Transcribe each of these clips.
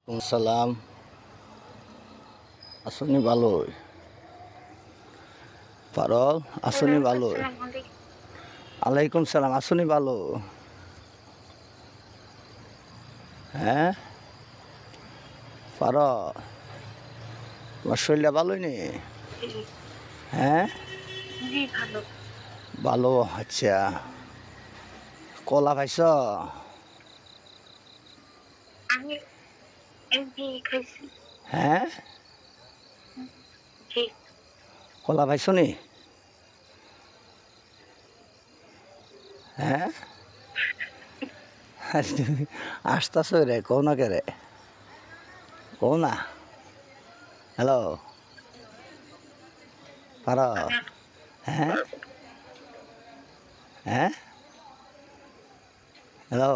সালাম আসনি ভালোই পারল আসনি ভালোই আলাইকুম সালাম আসনি ভালো হ্যাঁ পার তোমার শরীরটা ভালোই নি হ্যাঁ ভালো আচ্ছা কলা খাইছ হ্যাঁ কলা খাইছ নি হ্যাঁ তুমি আসতেছ রে কও না কে রে কও না হ্যালো পার হ্যাঁ হ্যাঁ হ্যালো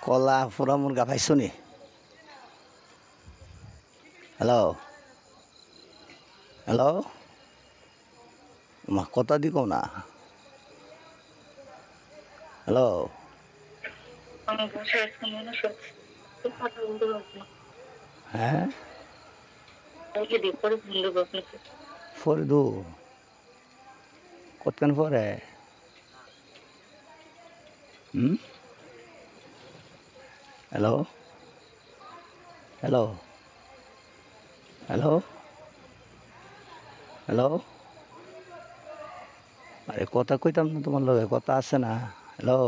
কলা পুরা মুরগা পাইছ নি হ্যালো হ্যালো মা কথা দি কও না হ্যালো হ্যাঁ পরে দু কতক্ষণ পরে হ্যালো হ্যালো হ্যালো হ্যালো আরে কথা কইতাম না তোমার লগে কথা আছে না হ্যালো